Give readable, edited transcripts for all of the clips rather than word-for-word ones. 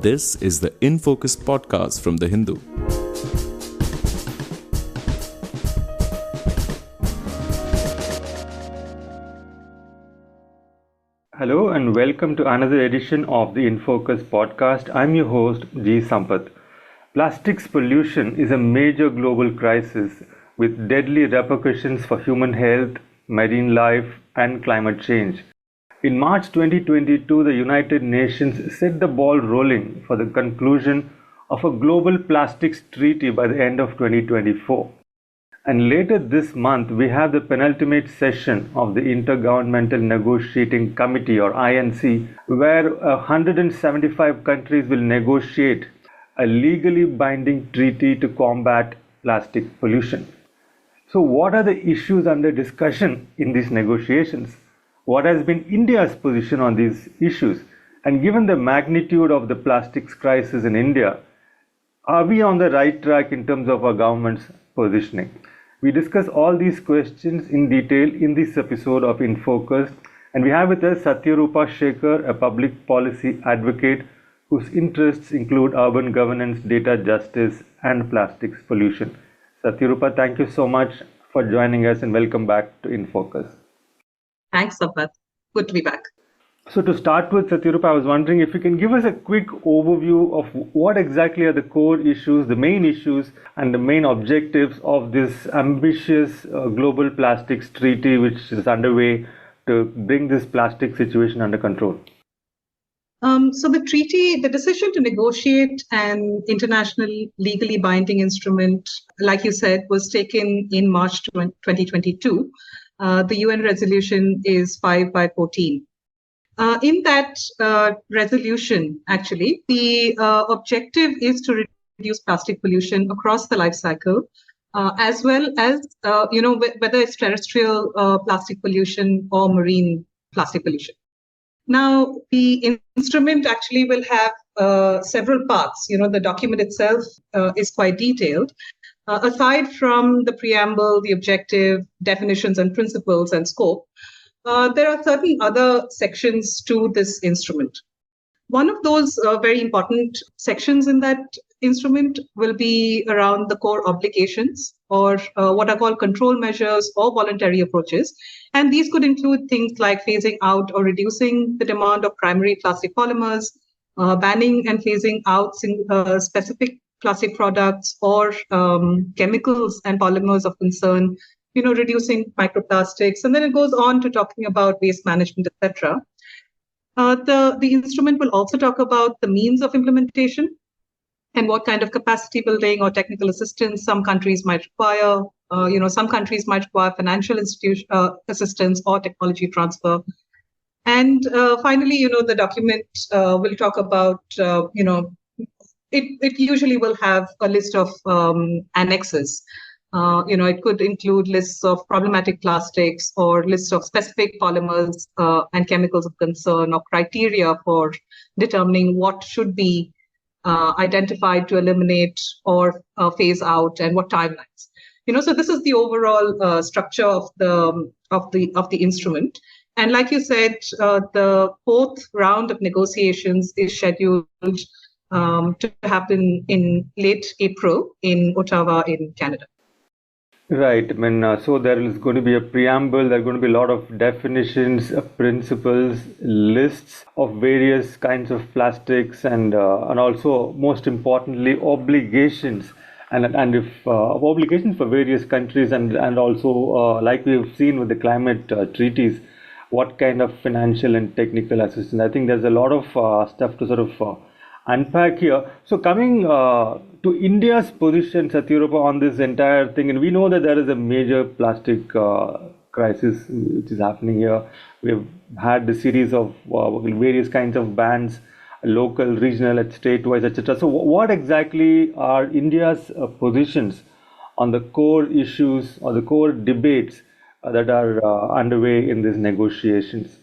This is the In Focus podcast from The Hindu. Hello and welcome to another edition of the In Focus podcast. I'm your host, G. Sampath. Plastics pollution is a major global crisis with deadly repercussions for human health, marine life, and climate change. In March 2022, the United Nations set the ball rolling for the conclusion of a global plastics treaty by the end of 2024. And later this month, we have the penultimate session of the Intergovernmental Negotiating Committee or INC, where 175 countries will negotiate a legally binding treaty to combat plastic pollution. So what are the issues under discussion in these negotiations? What has been India's position on these issues? And given the magnitude of the plastics crisis in India, are we on the right track in terms of our government's positioning? We discuss all these questions in detail in this episode of In Focus, and we have with us Satyarupa Shekhar, a public policy advocate whose interests include urban governance, data justice, and plastics pollution. Satyarupa, thank you so much for joining us and welcome back to In Focus. Thanks, Sampath. Good to be back. So to start with, Satyarupa, I was wondering if you can give us a quick overview of what exactly are the core issues, the main issues, and the main objectives of this ambitious global plastics treaty which is underway to bring this plastic situation under control. So the decision to negotiate an international legally binding instrument, like you said, was taken in March 2022. The UN resolution is 5/14. In that resolution, actually, the objective is to reduce plastic pollution across the life cycle, as well as, whether it's terrestrial plastic pollution or marine plastic pollution. Now, the instrument actually will have several parts. The document itself is quite detailed. Aside from the preamble, the objective, definitions and principles and scope, there are certain other sections to this instrument. One of those very important sections in that instrument will be around the core obligations, or what are called control measures or voluntary approaches. And these could include things like phasing out or reducing the demand of primary plastic polymers, banning and phasing out specific plastic products or chemicals and polymers of concern, reducing microplastics. And then it goes on to talking about waste management, etc. The instrument will also talk about the means of implementation and what kind of capacity building or technical assistance some countries might require. Some countries might require financial assistance or technology transfer. And finally, the document will talk about, it usually will have a list of annexes. It could include lists of problematic plastics or lists of specific polymers and chemicals of concern, or criteria for determining what should be identified to eliminate or phase out, and what timelines. So this is the overall structure of the instrument. And like you said, the fourth round of negotiations is scheduled to happen in late April in Ottawa, in Canada. Right. So there is going to be a preamble, there are going to be a lot of definitions, principles, lists of various kinds of plastics, and also, most importantly, obligations, and if obligations for various countries, and also like we've seen with the climate treaties, what kind of financial and technical assistance. I think there's a lot of stuff to sort of unpack here. So coming to India's position, Satyarupa, on this entire thing, and we know that there is a major plastic crisis which is happening here. We've had the series of various kinds of bans, local, regional, state-wise, etc. So what exactly are India's positions on the core issues or the core debates that are underway in these negotiations?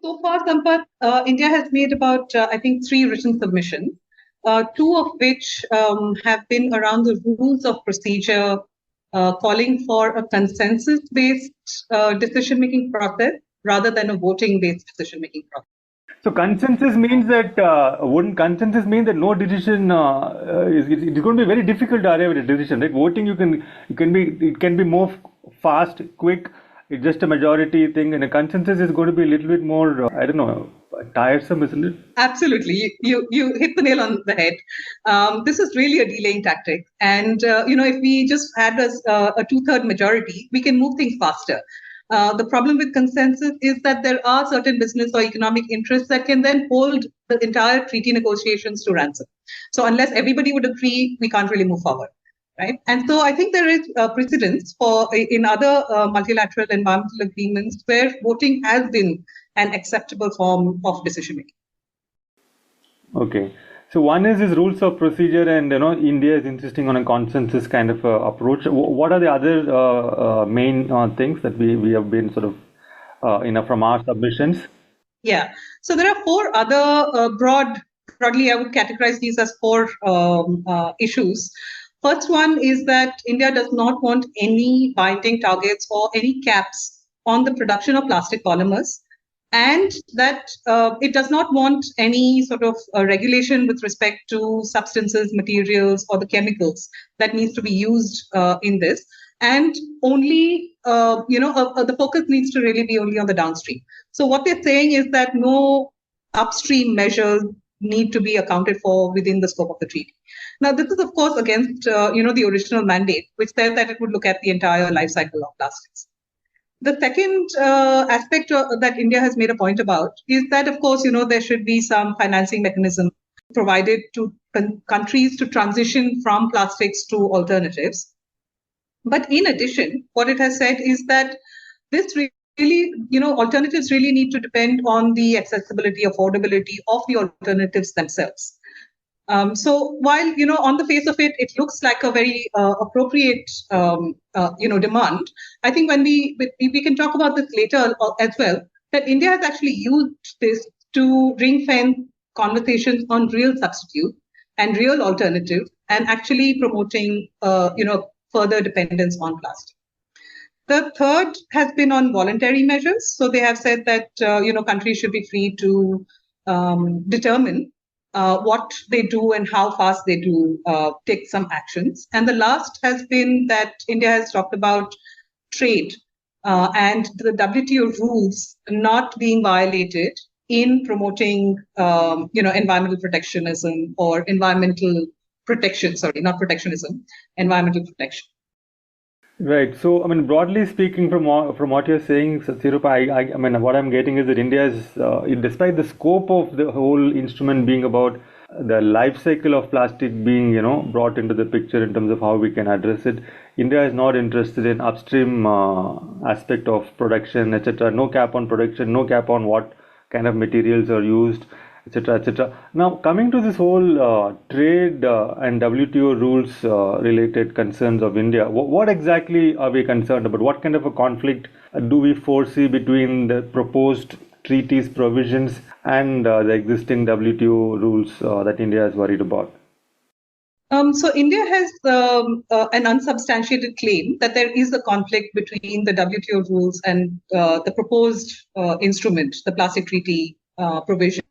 So far, Sampath, India has made about, 3 written submissions, 2 of which have been around the rules of procedure, calling for a consensus-based decision-making process rather than a voting-based decision-making process. So consensus means that wouldn't consensus mean that no decision it's going to be very difficult to arrive at a decision, right? Voting it can be more fast, quick. It's just a majority thing, and a consensus is going to be a little bit more I don't know, tiresome, isn't it? Absolutely, you hit the nail on the head. This is really a delaying tactic, and if we just had a two-third majority, we can move things faster. The problem with consensus is that there are certain business or economic interests that can then hold the entire treaty negotiations to ransom. So unless everybody would agree, we can't really move forward, right? And so I think there is precedence in other multilateral environmental agreements where voting has been an acceptable form of decision making. Okay. So one is rules of procedure, and India is insisting on a consensus kind of approach. What are the other main things that we have been sort of from our submissions? Yeah. So there are four other broadly I would categorize these as four issues. First one is that India does not want any binding targets or any caps on the production of plastic polymers, and that it does not want any sort of regulation with respect to substances, materials, or the chemicals that needs to be used in this. And only, the focus needs to really be only on the downstream. So what they're saying is that no upstream measures need to be accounted for within the scope of the treaty. Now, this is, of course, against, the original mandate, which says that it would look at the entire life cycle of plastics. The second aspect that India has made a point about is that, of course, there should be some financing mechanism provided to countries to transition from plastics to alternatives. But in addition, what it has said is that this really, alternatives really need to depend on the accessibility, affordability of the alternatives themselves. So while, on the face of it, it looks like a very appropriate, demand, I think when we can talk about this later as well, that India has actually used this to ring fence conversations on real substitute and real alternative, and actually promoting, further dependence on plastic. The third has been on voluntary measures. So they have said that, countries should be free to determine what they do and how fast they do take some actions. And the last has been that India has talked about trade and the WTO rules not being violated in promoting, environmental protectionism or environmental protection. Sorry, not protectionism, environmental protection. Right. So, broadly speaking, from what you're saying, Satyarupa, what I'm getting is that India is, despite the scope of the whole instrument being about the life cycle of plastic being, brought into the picture in terms of how we can address it, India is not interested in upstream aspect of production, etc. No cap on production, no cap on what kind of materials are used, etc., etc. Now, coming to this whole trade and WTO rules related concerns of India, what exactly are we concerned about? What kind of a conflict do we foresee between the proposed treaties provisions and the existing WTO rules that India is worried about? So India has an unsubstantiated claim that there is a conflict between the WTO rules and the proposed instrument, the plastic treaty provisions.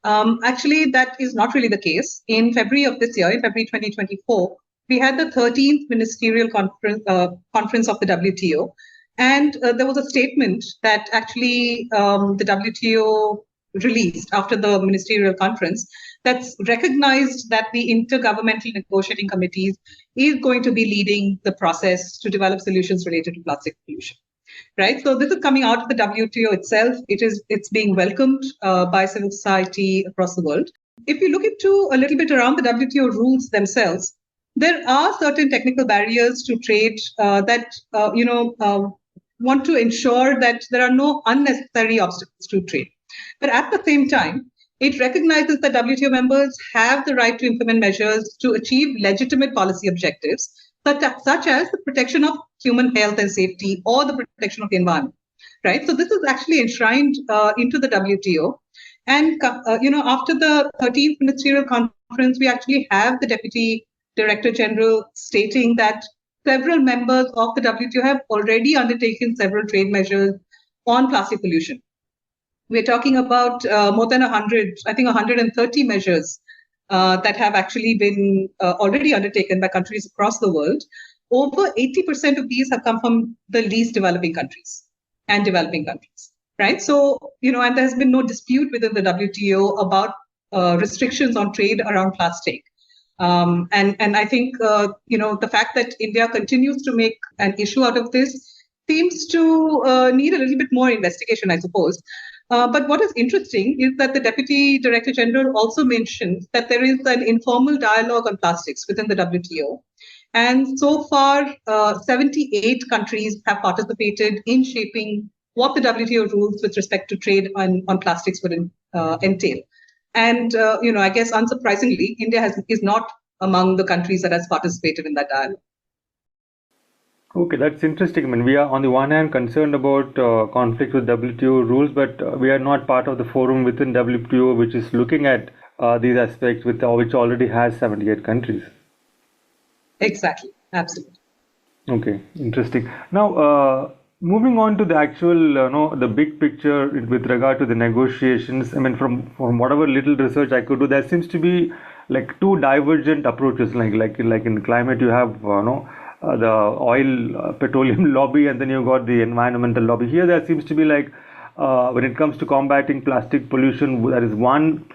Actually, that is not really the case. In February of this year, in February 2024, we had the 13th Ministerial Conference of the WTO. And there was a statement that actually the WTO released after the ministerial conference that's recognized that the Intergovernmental Negotiating Committee is going to be leading the process to develop solutions related to plastic pollution. Right. So this is coming out of the WTO itself. It's being welcomed by civil society across the world. If you look into a little bit around the WTO rules themselves, there are certain technical barriers to trade that want to ensure that there are no unnecessary obstacles to trade. But at the same time, it recognizes that WTO members have the right to implement measures to achieve legitimate policy objectives, such as the protection of human health and safety or the protection of the environment, right? So this is actually enshrined into the WTO. And, after the 13th Ministerial Conference, we actually have the Deputy Director General stating that several members of the WTO have already undertaken several trade measures on plastic pollution. We're talking about more than 100, I think 130 measures that have actually been already undertaken by countries across the world. Over 80% of these have come from the least developing countries and developing countries, right? So, and there's been no dispute within the WTO about restrictions on trade around plastic. And I think, the fact that India continues to make an issue out of this seems to need a little bit more investigation, I suppose. But what is interesting is that the Deputy Director General also mentioned that there is an informal dialogue on plastics within the WTO. And so far, 78 countries have participated in shaping what the WTO rules with respect to trade on plastics would entail. And, I guess unsurprisingly, India is not among the countries that has participated in that dialogue. Okay, that's interesting. I mean, we are on the one hand concerned about conflict with WTO rules, but we are not part of the forum within WTO which is looking at these aspects which already has 78 countries. Exactly, absolutely. Okay, interesting. Now, moving on to the actual, the big picture with regard to the negotiations. I mean, from whatever little research I could do, there seems to be like two divergent approaches. Like in climate, you have the oil petroleum lobby, and then you got the environmental lobby. Here there seems to be like when it comes to combating plastic pollution, there is one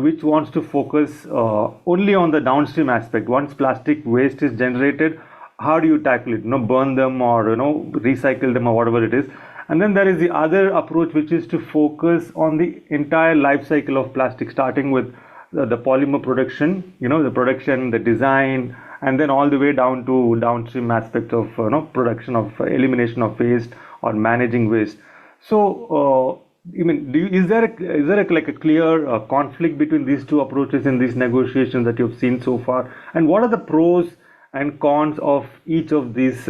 which wants to focus only on the downstream aspect. Once plastic waste is generated, how do you tackle it? Burn them or recycle them or whatever it is. And then there is the other approach, which is to focus on the entire life cycle of plastic, starting with the polymer production, the production, the design, and then all the way down to downstream aspects of production, of elimination of waste or managing waste. So is there a clear conflict between these two approaches in these negotiations that you've seen so far, and what are the pros and cons of each of these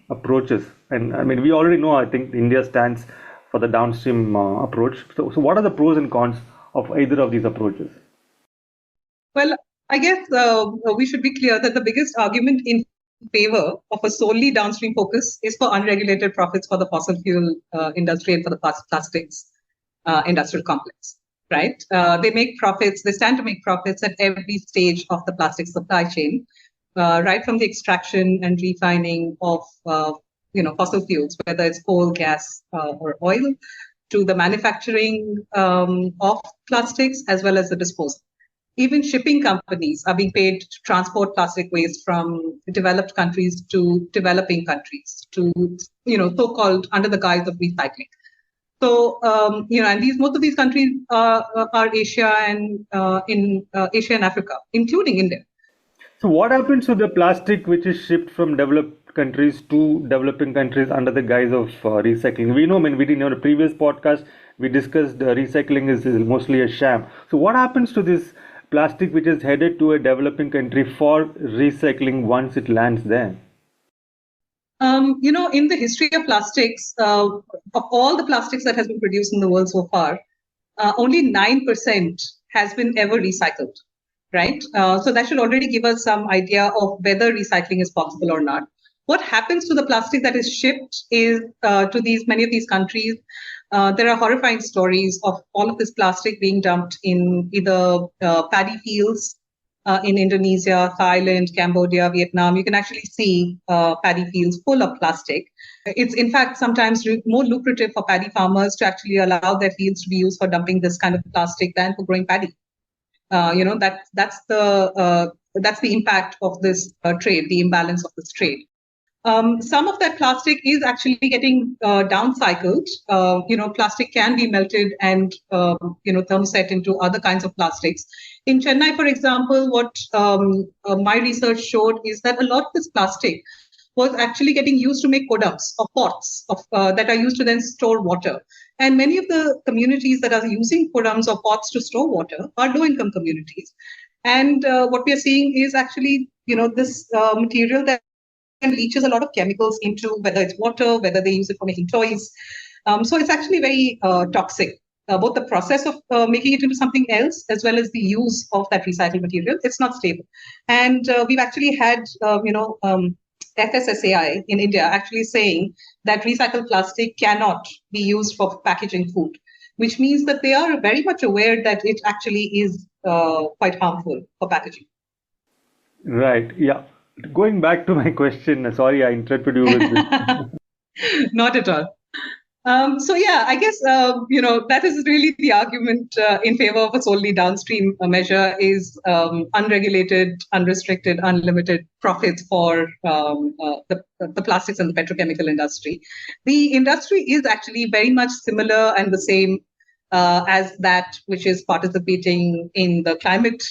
approaches? And I mean, we already know, I think India stands for the downstream approach. So what are the pros and cons of either of these approaches? Well, I guess we should be clear that the biggest argument in favor of a solely downstream focus is for unregulated profits for the fossil fuel industry and for the plastics industrial complex, right? They stand to make profits at every stage of the plastic supply chain, right from the extraction and refining of fossil fuels, whether it's coal, gas, or oil, to the manufacturing of plastics as well as the disposal. Even shipping companies are being paid to transport plastic waste from developed countries to developing countries to, so-called under the guise of recycling. So, and most of these countries are Asia and in Asia and Africa, including India. So what happens to the plastic which is shipped from developed countries to developing countries under the guise of recycling? We know, in our previous podcast, we discussed recycling is mostly a sham. So what happens to this plastic which is headed to a developing country for recycling once it lands there? In the history of plastics, of all the plastics that has been produced in the world so far, only 9% has been ever recycled, right? So that should already give us some idea of whether recycling is possible or not. What happens to the plastic that is shipped is to many of these countries. There are horrifying stories of all of this plastic being dumped in either paddy fields in Indonesia, Thailand, Cambodia, Vietnam. You can actually see paddy fields full of plastic. It's in fact sometimes more lucrative for paddy farmers to actually allow their fields to be used for dumping this kind of plastic than for growing paddy. That's the impact of this trade, the imbalance of this trade. Some of that plastic is actually getting downcycled. Plastic can be melted and thermoset into other kinds of plastics. In Chennai, for example, what my research showed is that a lot of this plastic was actually getting used to make kodams or pots that are used to then store water. And many of the communities that are using kodams or pots to store water are low-income communities. And what we are seeing is actually, this material that leaches a lot of chemicals into whether it's water, whether they use it for making toys. So it's actually very toxic. Both the process of making it into something else as well as the use of that recycled material, it's not stable. And we've actually had, FSSAI in India actually saying that recycled plastic cannot be used for packaging food. which means that they are very much aware that it actually is quite harmful for packaging. Right. Yeah. Going back to my question, sorry I interrupted you with this. Not at all. So yeah, I guess that is really the argument in favor of a solely downstream measure is unregulated, unrestricted, unlimited profits for the plastics and the petrochemical industry. The industry is actually very much similar and the same as that which is participating in the climate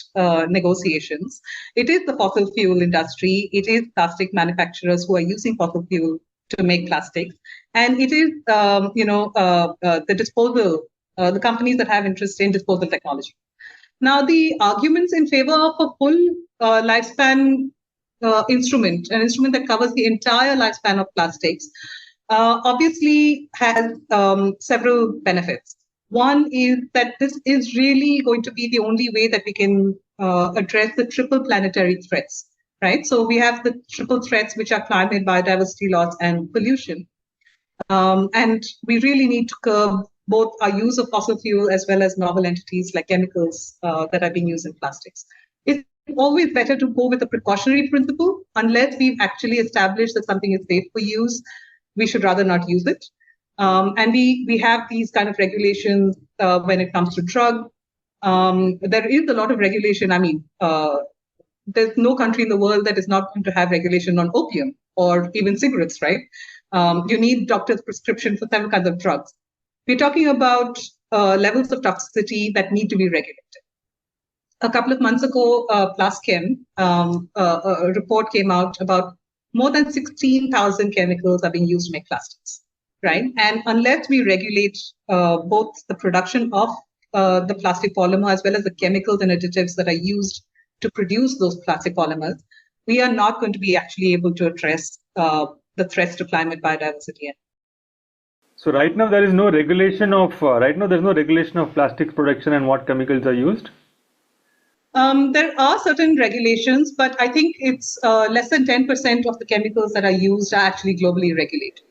negotiations. It is the fossil fuel industry. It is plastic manufacturers who are using fossil fuel to make plastics. And it is, the disposal, the companies that have interest in disposal technology. Now, the arguments in favor of a full lifespan instrument, an instrument that covers the entire lifespan of plastics, obviously has several benefits. One is that this is really going to be the only way that we can address the triple planetary threats, right? So we have the triple threats, which are climate, biodiversity loss, and pollution. And we really need to curb both our use of fossil fuel as well as novel entities like chemicals that are being used in plastics. It's always better to go with a precautionary principle. Unless we've actually established that something is safe for use, we should rather not use it. And we have these kind of regulations when it comes to drug. There is a lot of regulation. I mean, there's no country in the world that is not going to have regulation on opium or even cigarettes, right? You need doctor's prescription for several kinds of drugs. We're talking about levels of toxicity that need to be regulated. A couple of months ago, Plaschem, a report came out about more than 16,000 chemicals are being used to make plastics, right? And unless we regulate both the production of the plastic polymer as well as the chemicals and additives that are used to produce those plastic polymers, we are not going to be actually able to address the threats to climate, biodiversity. So right now there is no regulation of plastics production and what chemicals are used. There are certain regulations, but I think it's less than 10% of the chemicals that are used are actually globally regulated.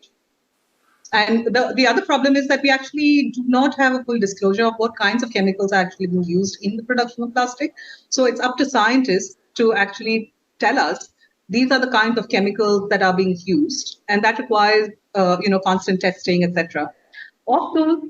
And the other problem is that we actually do not have a full disclosure of what kinds of chemicals are actually being used in the production of plastic. So it's up to scientists to actually tell us these are the kinds of chemicals that are being used, and that requires constant testing, etc. Also,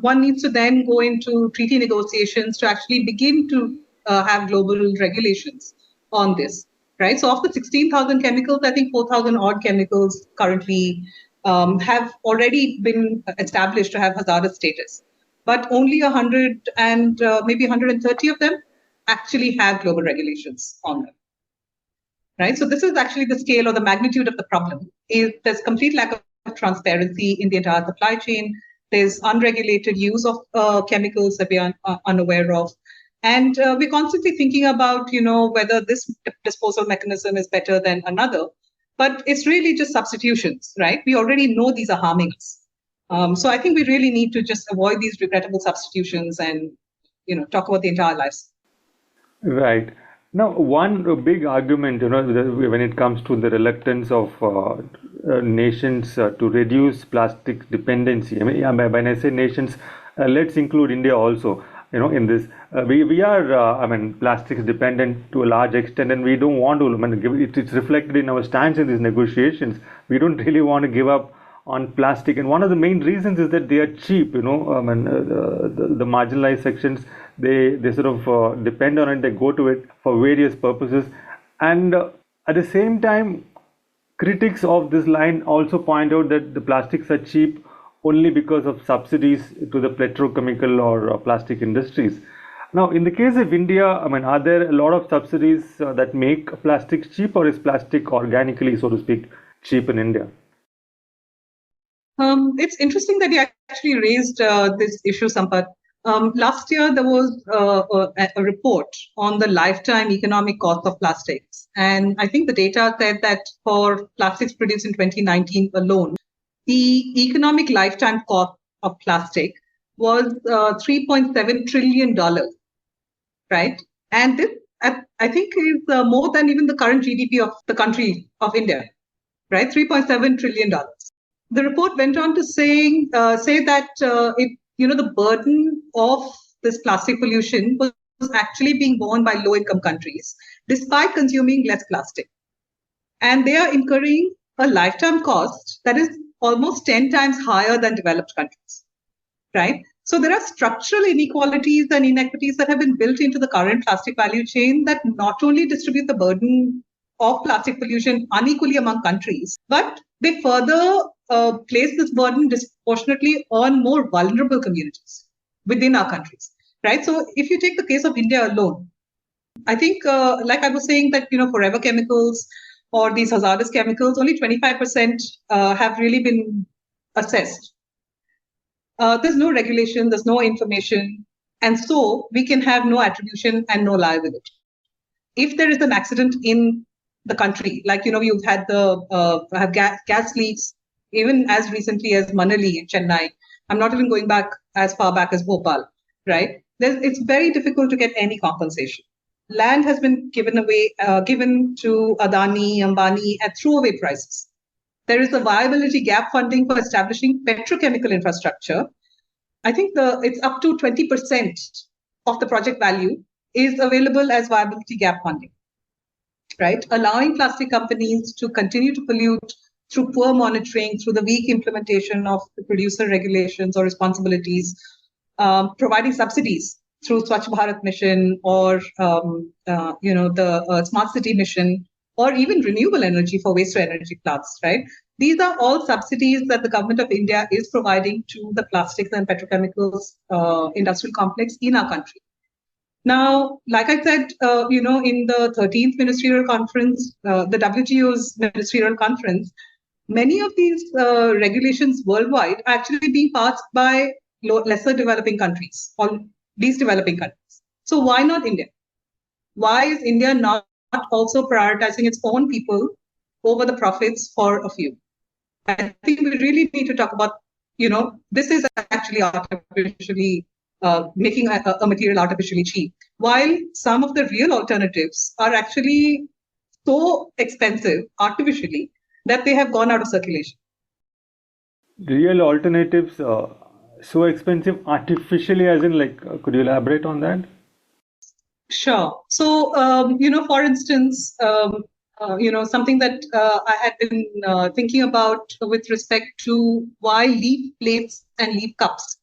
one needs to then go into treaty negotiations to actually begin to have global regulations on this, right? So of the 16,000 chemicals, I think 4,000 odd chemicals currently have already been established to have hazardous status, but only 100 and maybe 130 of them actually have global regulations on them. Right. So this is actually the scale or the magnitude of the problem. There's complete lack of transparency in the entire supply chain. There's unregulated use of chemicals that we are unaware of. And we're constantly thinking about, whether this disposal mechanism is better than another. But it's really just substitutions, right? We already know these are harming us. So I think we really need to just avoid these regrettable substitutions and, talk about the entire lives. Right. Now, one big argument, when it comes to the reluctance of nations to reduce plastic dependency. I mean, when I say nations, let's include India also. In this, we are, plastics dependent to a large extent, and we don't want to. It's reflected in our stance in these negotiations. We don't really want to give up on plastic, and one of the main reasons is that they are cheap. The marginalized sections, they sort of depend on it. They go to it for various purposes, and at the same time, critics of this line also point out that the plastics are cheap only because of subsidies to the petrochemical or plastic industries. Now, in the case of India, are there a lot of subsidies that make plastics cheap, or is plastic organically, so to speak, cheap in India? It's interesting that you actually raised this issue, Sampath. Last year, there was a report on the lifetime economic cost of plastics. And I think the data said that for plastics produced in 2019 alone, the economic lifetime cost of plastic was $3.7 trillion, right? And this, I think, is more than even the current GDP of the country of India, right? $3.7 trillion. The report went on to say that the burden of this plastic pollution was actually being borne by low-income countries, despite consuming less plastic. And they are incurring a lifetime cost that is almost 10 times higher than developed countries, right? So there are structural inequalities and inequities that have been built into the current plastic value chain that not only distribute the burden of plastic pollution unequally among countries, but they further place this burden disproportionately on more vulnerable communities within our countries, right? So if you take the case of India alone, I think, like I was saying, that forever chemicals or these hazardous chemicals, only 25% have really been assessed. There's no regulation, there's no information, and so we can have no attribution and no liability. If there is an accident in the country, like you've had gas leaks, even as recently as Manali in Chennai. I'm not even going back as far back as Bhopal, right? It's very difficult to get any compensation. Land has been given to Adani, Ambani at throwaway prices. There is a viability gap funding for establishing petrochemical infrastructure. I think it's up to 20% of the project value is available as viability gap funding, right? Allowing plastic companies to continue to pollute through poor monitoring, through the weak implementation of the producer regulations or responsibilities, providing subsidies through Swachh Bharat mission or the Smart City mission, or even renewable energy for waste to energy plants, right? These are all subsidies that the government of India is providing to the plastics and petrochemicals industrial complex in our country. Now, like I said, in the 13th ministerial conference, the WTO's ministerial conference, many of these regulations worldwide are actually being passed by lesser developing countries or least developing countries. So why not India? Why is India not also prioritizing its own people over the profits for a few? I think we really need to talk about, this is actually artificially making a material artificially cheap, while some of the real alternatives are actually so expensive artificially that they have gone out of circulation. Real alternatives so expensive artificially, as in, could you elaborate on that? Sure. So, for instance, something that I had been thinking about with respect to why leaf plates and leaf cups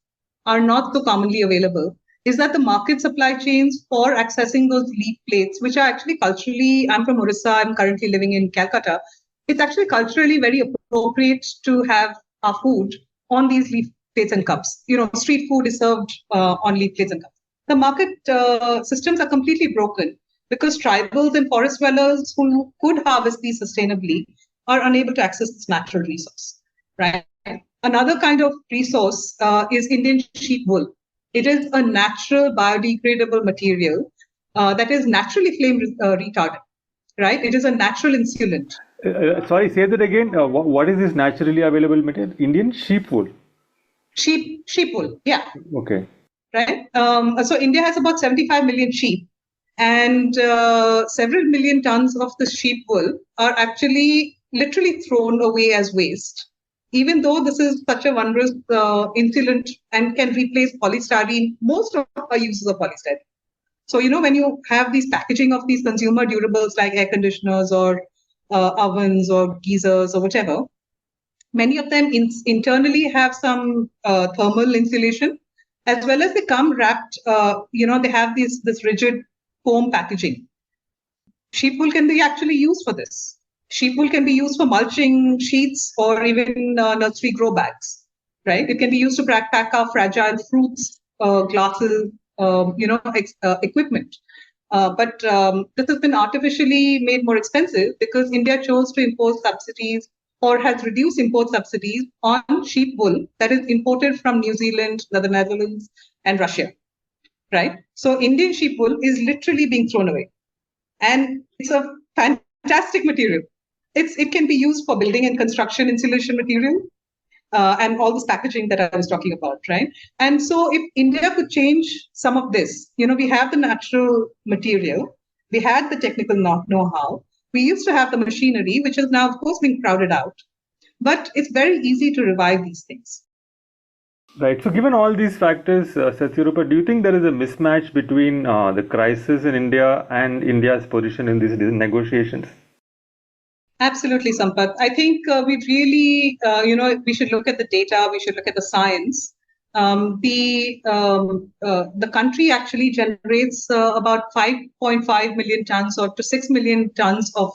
are not so commonly available is that the market supply chains for accessing those leaf plates, which are actually culturally, I'm from Orissa, I'm currently living in Calcutta, it's actually culturally very appropriate to have our food on these leaf plates and cups. Street food is served on leaf plates and cups. The market systems are completely broken because tribals and forest dwellers who could harvest these sustainably are unable to access this natural resource, right? Another kind of resource is Indian sheep wool. It is a natural biodegradable material that is naturally flame retardant, right? It is a natural insulant. Sorry, say that again. What is this naturally available material? Indian sheep wool? Sheep wool, yeah. Okay. Right. So India has about 75 million sheep, and several million tons of the sheep wool are actually literally thrown away as waste, even though this is such a wondrous insulant and can replace polystyrene. Most of our uses of polystyrene. So, when you have these packaging of these consumer durables like air conditioners or ovens or geysers or whatever, many of them internally have some thermal insulation, as well as they come wrapped, they have this rigid foam packaging. Sheep wool can be actually used for this. Sheep wool can be used for mulching sheets or even nursery grow bags, right? It can be used to pack our fragile fruits, glasses, equipment. But this has been artificially made more expensive because India chose to impose subsidies or has reduced import subsidies on sheep wool that is imported from New Zealand, the Netherlands, and Russia, right? So Indian sheep wool is literally being thrown away. And it's a fantastic material. It can be used for building and construction insulation material and all this packaging that I was talking about, right? And so if India could change some of this, we have the natural material, we had the technical know-how, we used to have the machinery, which is now, of course, being crowded out. But it's very easy to revive these things. Right. So, given all these factors, Satyarupa, do you think there is a mismatch between the crisis in India and India's position in these negotiations? Absolutely, Sampath. I think we really, we should look at the data. We should look at the science. The country actually generates about 5.5 million tons or to 6 million tons of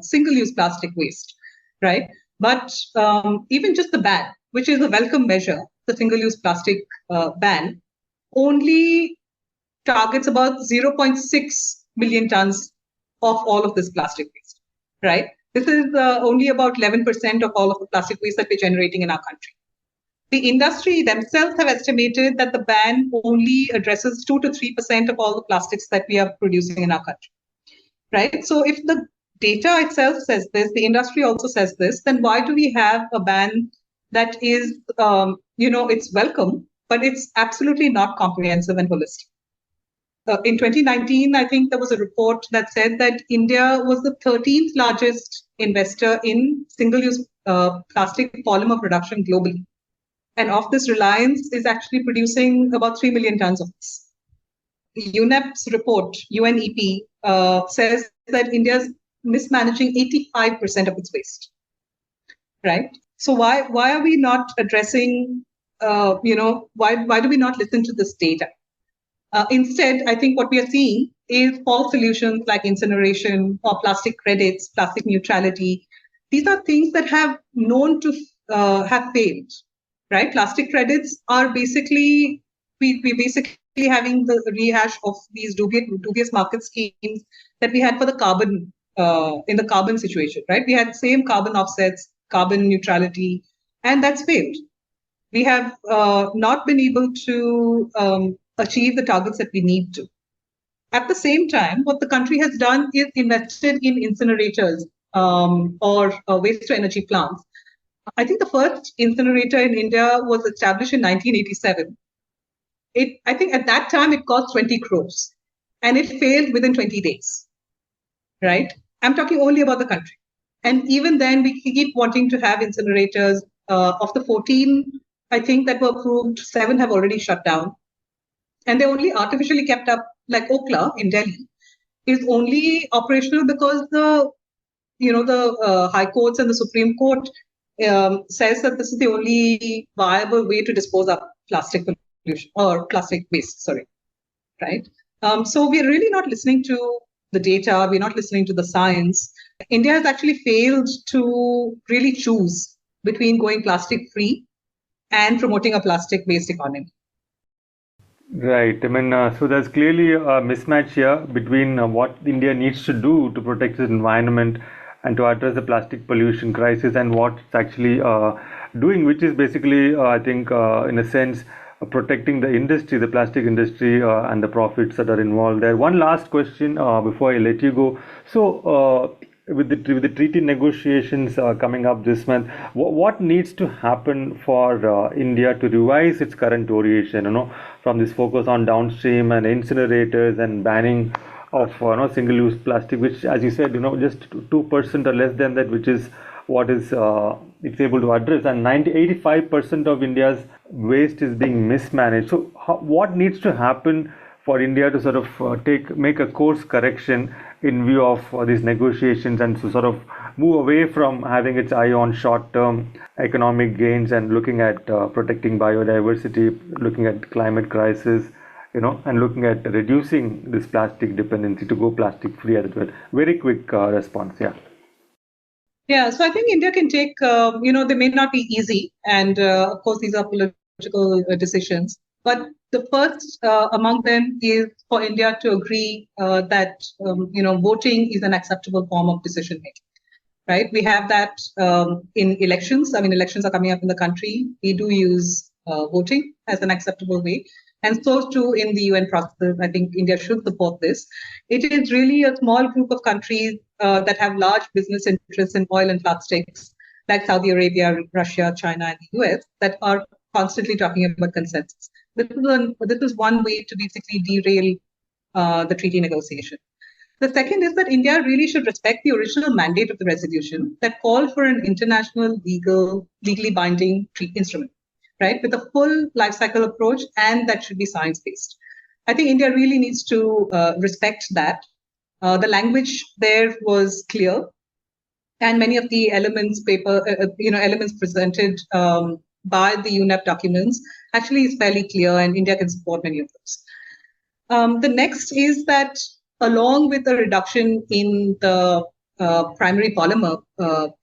single-use plastic waste, right? But even just the ban, which is a welcome measure, the single-use plastic ban, only targets about 0.6 million tons of all of this plastic waste, right? This is only about 11% of all of the plastic waste that we're generating in our country. The industry themselves have estimated that the ban only addresses 2 to 3% of all the plastics that we are producing in our country, right? So if the data itself says this, the industry also says this, then why do we have a ban that is, it's welcome, but it's absolutely not comprehensive and holistic? In 2019, I think there was a report that said that India was the 13th largest investor in single-use plastic polymer production globally. And of this, Reliance is actually producing about 3 million tons of this. UNEP's report, UNEP, says that India is mismanaging 85% of its waste, right? So why are we not addressing, why do we not listen to this data? Instead, I think what we are seeing is false solutions like incineration or plastic credits, plastic neutrality. These are things that have known to have failed, right? Plastic credits are basically, we basically having the rehash of these dubious market schemes that we had for the carbon, in the carbon situation, right? We had same carbon offsets, carbon neutrality, and that's failed. We have not been able to achieve the targets that we need to. At the same time, what the country has done is invested in incinerators or waste to energy plants. I think the first incinerator in India was established in 1987. I think at that time it cost 20 crores and it failed within 20 days, right? I'm talking only about the country. And even then, we keep wanting to have incinerators. Of the 14, I think that were approved, 7 have already shut down. And they're only artificially kept up, like Okla in Delhi, is only operational because the High Courts and the Supreme Court says that this is the only viable way to dispose of plastic pollution or plastic waste, right? So we're really not listening to the data. We're not listening to the science. India has actually failed to really choose between going plastic free and promoting a plastic based economy. Right. I mean, so there's clearly a mismatch here between what India needs to do to protect its environment and to address the plastic pollution crisis and what it's actually doing, which is basically, I think, in a sense, protecting the industry, the plastic industry, and the profits that are involved there. One last question before I let you go. So, with the treaty negotiations coming up this month, what needs to happen for India to revise its current orientation? From this focus on downstream and incinerators and banning of single-use plastic, which, as you said, just 2% or less than that, which is what is it's able to address, and 85% of India's waste is being mismanaged. So, what needs to happen for India to sort of make a course correction in view of these negotiations and to sort of move away from having its eye on short-term economic gains and looking at protecting biodiversity, looking at climate crisis, and looking at reducing this plastic dependency to go plastic free as well. Very quick response, yeah. Yeah, so I think India can take, they may not be easy, and of course these are political decisions. But the first among them is for India to agree that voting is an acceptable form of decision making. Right? We have that in elections. I mean, elections are coming up in the country. We do use voting as an acceptable way. And so too in the UN process, I think India should support this. It is really a small group of countries that have large business interests in oil and plastics, like Saudi Arabia, Russia, China, and the US, that are constantly talking about consensus. This is one way to basically derail the treaty negotiation. The second is that India really should respect the original mandate of the resolution that called for an international legally binding instrument, right, with a full life cycle approach, and that should be science-based. I think India really needs to respect that. The language there was clear, and many of the elements elements presented by the UNEP documents actually is fairly clear, and India can support many of those. The next is that along with the reduction in the primary polymer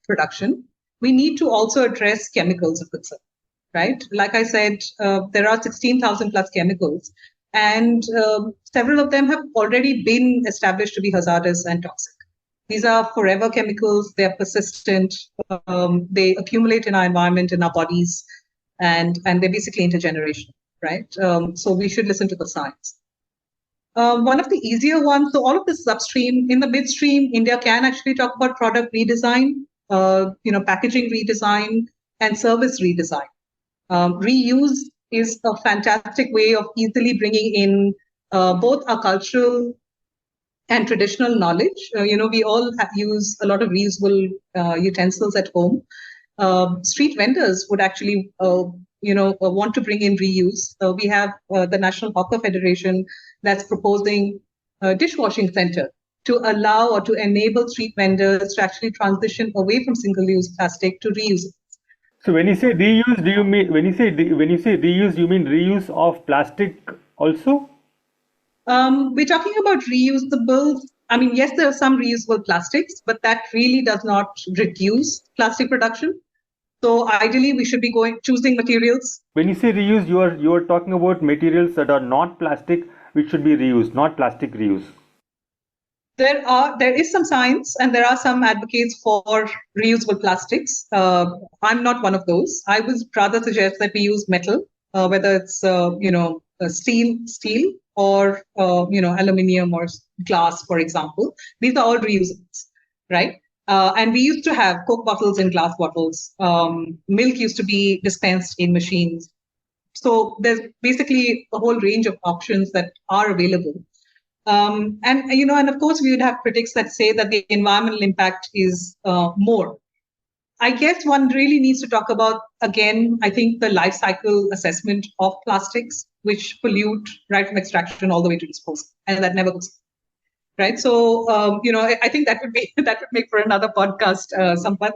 production, we need to also address chemicals of concern, right? Like I said, there are 16,000 plus chemicals, and several of them have already been established to be hazardous and toxic. These are forever chemicals. They're persistent. They accumulate in our environment, in our bodies, and they're basically intergenerational, right? So we should listen to the science. One of the easier ones, so all of this is upstream. In the midstream, India can actually talk about product redesign, packaging redesign, and service redesign. Reuse is a fantastic way of easily bringing in both our cultural and traditional knowledge. We all use a lot of reusable utensils at home. Street vendors would actually, want to bring in reuse. We have the National Hawker Federation that's proposing a dishwashing center to allow or to enable street vendors to actually transition away from single-use plastic to reuse. So when you say reuse, do you mean when you say reuse, you mean reuse of plastic also? We're talking about reusable. I mean, yes, there are some reusable plastics, but that really does not reduce plastic production. So ideally, we should be choosing materials. When you say reuse, you are talking about materials that are not plastic, which should be reused, not plastic reuse. There is some science, and there are some advocates for reusable plastics. I'm not one of those. I would rather suggest that we use metal, whether it's steel or aluminium or glass, for example. These are all reusables, right? And we used to have Coke bottles in glass bottles. Milk used to be dispensed in machines. So there's basically a whole range of options that are available. And of course, we would have critics that say that the environmental impact is more. I guess one really needs to talk about, again, I think the life cycle assessment of plastics, which pollute right from extraction all the way to disposal, and that never goes. Right. So, I think that would make for another podcast, Sampath.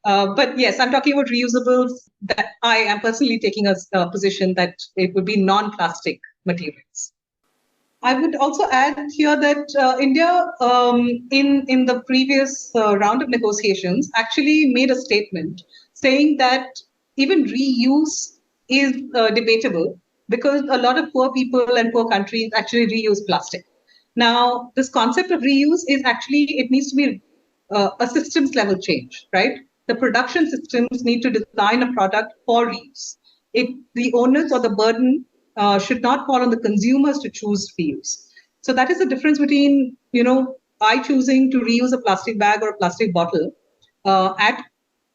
But yes, I'm talking about reusables. That I am personally taking a position that it would be non-plastic materials. I would also add here that India, in the previous round of negotiations, actually made a statement saying that even reuse is debatable because a lot of poor people and poor countries actually reuse plastic. Now, this concept of reuse is actually, it needs to be a systems level change, right? The production systems need to design a product for reuse. The onus or the burden should not fall on the consumers to choose reuse. So that is the difference between, I choosing to reuse a plastic bag or a plastic bottle at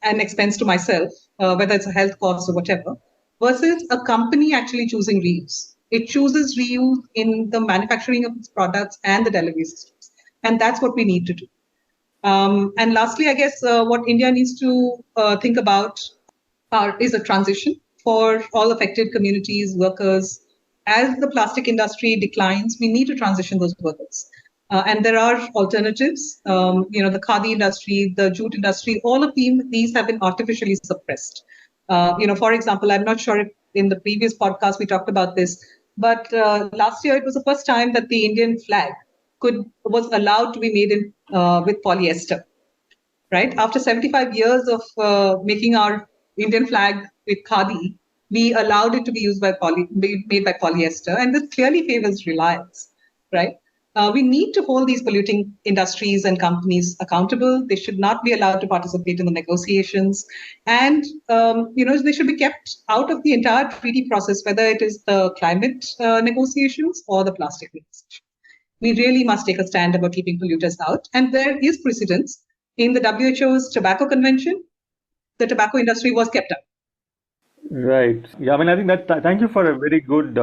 an expense to myself, whether it's a health cost or whatever, versus a company actually choosing reuse. It chooses reuse in the manufacturing of its products and the delivery systems. And that's what we need to do. And lastly, I guess what India needs to think about is a transition for all affected communities, workers. As the plastic industry declines, we need to transition those workers. And there are alternatives. The khadi industry, the jute industry, all of these have been artificially suppressed. For example, I'm not sure if in the previous podcast we talked about this, but last year it was the first time that the Indian flag was allowed to be made with polyester. Right after 75 years of making our Indian flag with khadi, we allowed it to be used made by polyester, and this clearly favors reliance. Right. We need to hold these polluting industries and companies accountable. They should not be allowed to participate in the negotiations. And, they should be kept out of the entire treaty process, whether it is the climate negotiations or the plastic negotiations. We really must take a stand about keeping polluters out. And there is precedence. In the WHO's tobacco convention, the tobacco industry was kept out. Right. Yeah, I think that, thank you for a very good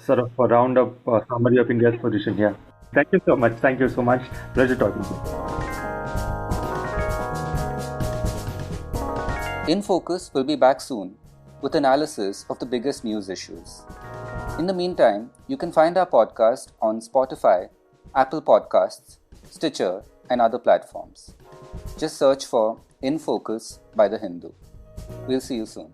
sort of a roundup summary of India's position here. Thank you so much. Thank you so much. Pleasure talking to you. In Focus will be back soon. with analysis of the biggest news issues. In the meantime, you can find our podcast on Spotify, Apple Podcasts, Stitcher, and other platforms. Just search for In Focus by The Hindu. We'll see you soon.